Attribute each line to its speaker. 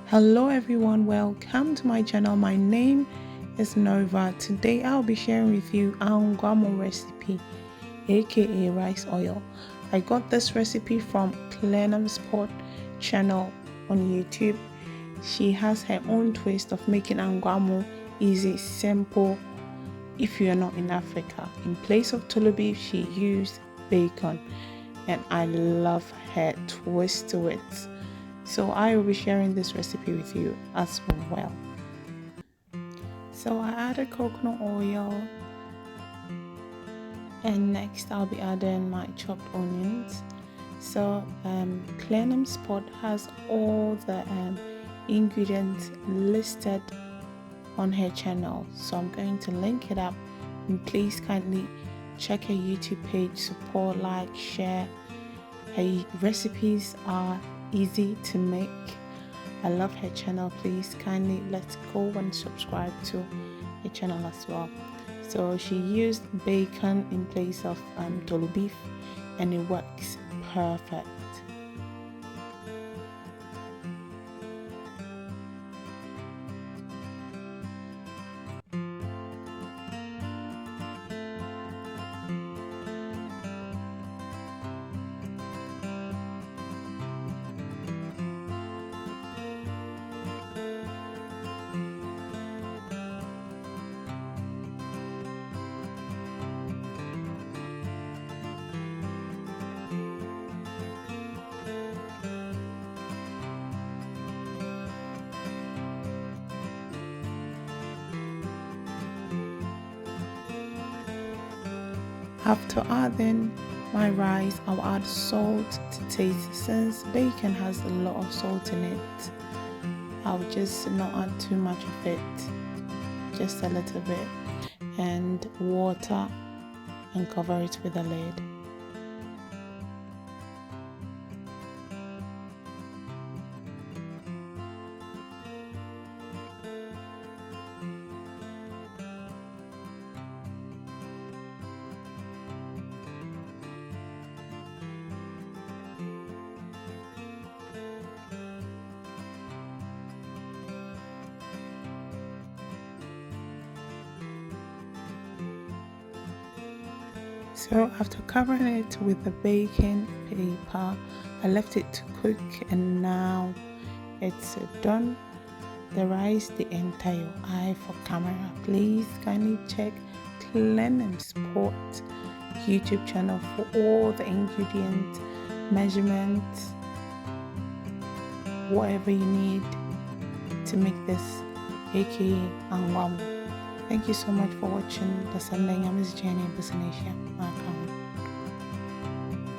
Speaker 1: Hello everyone, welcome to my channel. My name is Nova. Today I'll be sharing with you Angwa recipe, aka rice oil. I got this recipe from Sport channel on YouTube. She has her own twist of making Angwa easy, simple if you are not in Africa. In place of tolo beef, she used bacon, and I love her twist to it. So I will be sharing this recipe with you as well. So I added coconut oil, and next I'll be adding my chopped onions. So Sport has all the ingredients listed on her channel, so I'm going to link it up, and please kindly check her YouTube page, support, like, share. Her recipes are easy to make. I love her channel. Please kindly let's go and subscribe to her channel as well. So she used bacon in place of tolo beef, and it works perfect. After adding my rice, I'll add salt to taste. Since bacon has a lot of salt in it, I'll just not add too much of it, just a little bit, and water, and cover it with a lid. So after covering it with the baking paper, I left it to cook, and now it's done. The rice, the entire eye for camera. Please kindly check Sport YouTube channel for all the ingredients, measurements, whatever you need to make this, aka Angwa. Thank you so much for watching the Sunday Journey in Business.